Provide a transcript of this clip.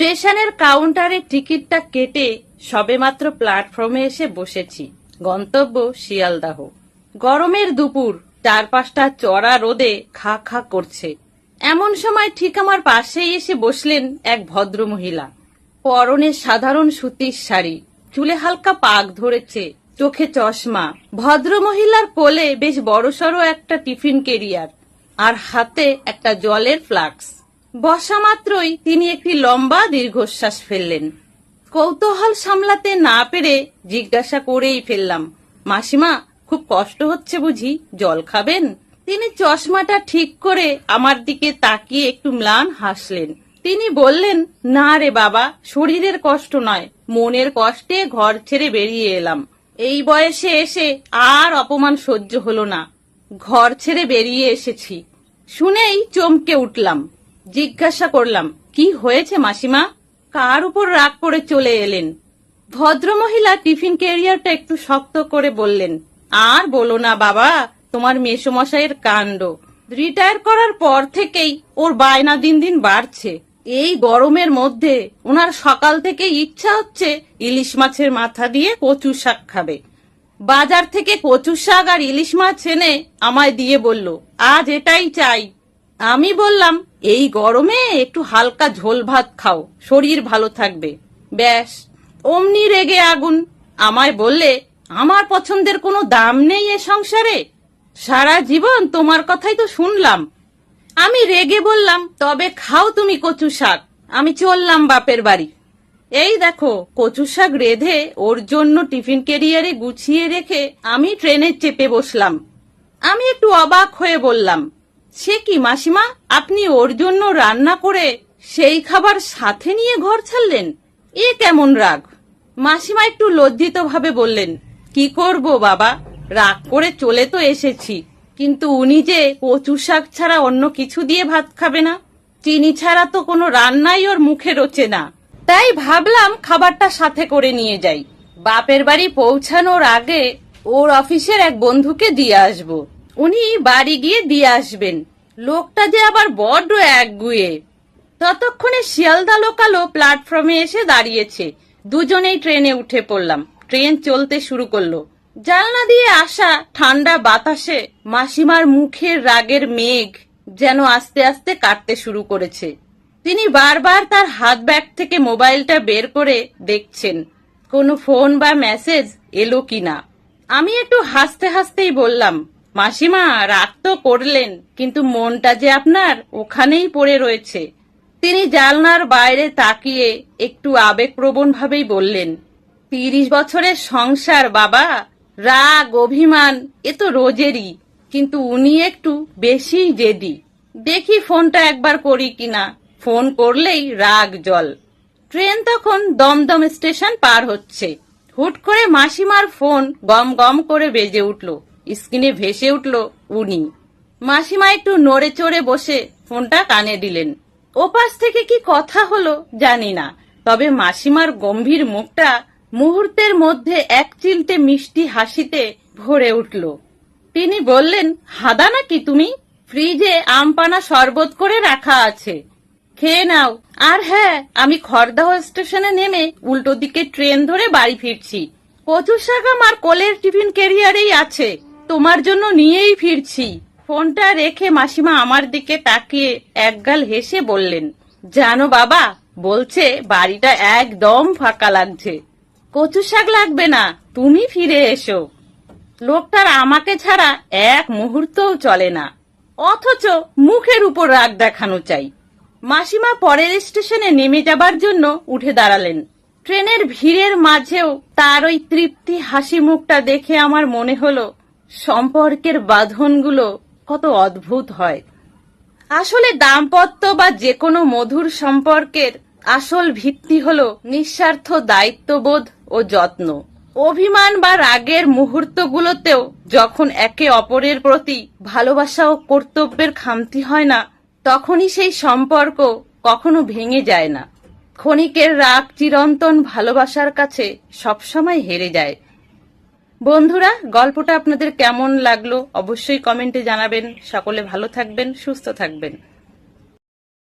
স্টেশনের কাউন্টারে টিকিটটা কেটে সবেমাত্র প্ল্যাটফর্মে এসে বসেছি। গন্তব্য শিয়ালদাহ। গরমের দুপুর, চারপাশটা চড়া রোদে খা খা করছে। এমন সময় ঠিক আমার পাশেই এসে বসলেন এক ভদ্র মহিলা। পরনে সাধারণ সুতির শাড়ি, চুলে হালকা পাক ধরেছে, চোখে চশমা। ভদ্র মহিলার কোলে বেশ বড়সড় একটা টিফিন ক্যারিয়ার আর হাতে একটা জলের ফ্লাক্স। বসা মাত্রই তিনি একটি লম্বা দীর্ঘশ্বাস ফেললেন। কৌতূহল সামলাতে না পেরে জিজ্ঞাসা করেই ফেললাম, মাসিমা, খুব কষ্ট হচ্ছে বুঝি? জল খাবেন? তিনি চশমাটা ঠিক করে আমার দিকে তাকিয়ে একটু ম্লান হাসলেন। তিনি বললেন, না রে বাবা, শরীরের কষ্ট নয়, মনের কষ্টে ঘর ছেড়ে বেরিয়ে এলাম। এই বয়সে এসে আর অপমান সহ্য হলো না, ঘর ছেড়ে বেরিয়ে এসেছি। শুনেই চমকে উঠলাম। জিজ্ঞাসা করলাম, কি হয়েছে মাসিমা? কার উপর রাগ করে চলে এলেন? ভদ্রমহিলা টিফিন ক্যারিয়ারটা একটু শক্ত করে বললেন, আর বলো না বাবা, তোমার মেসোমশাইয়ের কাণ্ড। রিটায়ার করার পর থেকেই ওর বায়না দিন দিন বাড়ছে। এই গরমের মধ্যে ওনার সকাল থেকে ইচ্ছা হচ্ছে ইলিশ মাছের মাথা দিয়ে কচু শাক খাবে। বাজার থেকে কচু শাক আর ইলিশ মাছ এনে আমায় দিয়ে বলল, আজ এটাই চাই। আমি বললাম, এই গরমে একটু হালকা ঝোল ভাত খাও, শরীর ভালো থাকবে। ব্যাস, অমনি রেগে আগুন। আমায় বললে, আমার পছন্দের কোনো দাম নেই এ সংসারে? সারা জীবন তোমার কথাই তো শুনলাম। আমি রেগে বললাম, তবে খাও তুমি কচু শাক, আমি চললাম বাপের বাড়ি। এই দেখো, কচু শাক রেঁধে ওর জন্য টিফিন ক্যারিয়ারে গুছিয়ে রেখে আমি ট্রেনে চেপে বসলাম। আমি একটু অবাক হয়ে বললাম, সে কি মাসিমা, আপনি ওর জন্য রান্না করে সেই খাবার সাথে নিয়ে ঘর ছাড়লেন? এ কেমন রাগ? মাসিমা একটু লজ্জিত ভাবে বললেন, কি করব বাবা, রাগ করে চলে তো এসেছি, কিন্তু উনি যে কচু শাক ছাড়া অন্য কিছু দিয়ে ভাত খাবে না, চিনি ছাড়া তো কোনো রান্নাই ওর মুখে রোচে না, তাই ভাবলাম খাবারটা সাথে করে নিয়ে যাই। বাপের বাড়ি পৌঁছানোর আগে ওর অফিসের এক বন্ধুকে দিয়ে আসবো, উনি বাড়ি গিয়ে দিয়ে আসবেন। লোকটা যে আবার বড্ড একগুঁয়ে। ততক্ষণে শিয়ালদা লোকালও প্ল্যাটফর্মে এসে দাঁড়িয়েছে। দুজনেই ট্রেনে উঠে পড়লাম। ট্রেন চলতে শুরু করলো। জানলা দিয়ে আসা ঠান্ডা বাতাসে মাসিমার মুখের রাগের মেঘ যেন আস্তে আস্তে কাটতে শুরু করেছে। তিনি বারবার তার হাত ব্যাগ থেকে মোবাইলটা বের করে দেখছেন কোনো ফোন বা মেসেজ এলো কিনা। আমি একটু হাসতে হাসতেই বললাম, মাসিমা, রাগ তো করলেন, কিন্তু মনটা যে আপনার ওখানেই পড়ে রয়েছে। তিনি জানলার বাইরে তাকিয়ে একটু আবেগপ্রবণ ভাবেই বললেন, 30 বছরের সংসার বাবা, রাগ অভিমান এ তো রোজেরই, কিন্তু উনি একটু বেশি জেদি। দেখি ফোনটা একবার করি কিনা। ফোন করলেই রাগ জল। ট্রেন তখন দমদম স্টেশন পার হচ্ছে। হুট করে মাসিমার ফোন গম গম করে বেজে উঠল। স্ক্রিনে ভেসে উঠল উনি। মাসিমা একটু নড়ে চড়ে বসে ফোনটা কানে দিলেন। ওপাশ থেকে কি কথা হলো জানি না, তবে মাসিমার গম্ভীর মুখটা মুহূর্তের মধ্যে এক চিলতে মিষ্টি হাসিতে ভরে উঠল। তিনি বললেন, হাদা নাকি তুমি? ফ্রিজে আমপানা শরবত করে রাখা আছে, খেয়ে নাও। আর হ্যাঁ, আমি খড়দাহ স্টেশনে নেমে উল্টো দিকে ট্রেন ধরে বাড়ি ফিরছি। কচু শাক আমার কোলের টিফিন ক্যারিয়ারেই আছে, তোমার জন্য নিয়েই ফিরছি। ফোনটা রেখে মাসিমা আমার দিকে তাকিয়ে একগাল হেসে বললেন, জানো বাবা, বলছে বাড়িটা একদম ফাঁকা লাগছে। কচু শাক লাগবে না, তুমি ফিরে এসো। লোকটার আমাকে ছাড়া এক মুহূর্তও চলে না, অথচ মুখের উপর রাগ দেখানো চাই। মাসিমা পরের স্টেশনে নেমে যাবার জন্য উঠে দাঁড়ালেন। ট্রেনের ভিড়ের মাঝেও তার ওই তৃপ্তি হাসি মুখটা দেখে আমার মনে হলো সম্পর্কের বাঁধনগুলো কত অদ্ভুত হয়। আসলে দাম্পত্য বা যে কোনো মধুর সম্পর্কের আসল ভিত্তি হলো নিঃস্বার্থ দায়িত্ববোধ ও যত্ন। অভিমান বা রাগের মুহূর্তগুলোতেও যখন একে অপরের প্রতি ভালোবাসা ও কর্তব্যের খামতি হয় না, তখনই সেই সম্পর্ক কখনো ভেঙে যায় না। ক্ষণিকের রাগ চিরন্তন ভালোবাসার কাছে সবসময় হেরে যায়। বন্ধুরা, গল্পটা আপনাদের কেমন লাগলো অবশ্যই কমেন্টে জানাবেন। সকলে ভালো থাকবেন, সুস্থ থাকবেন।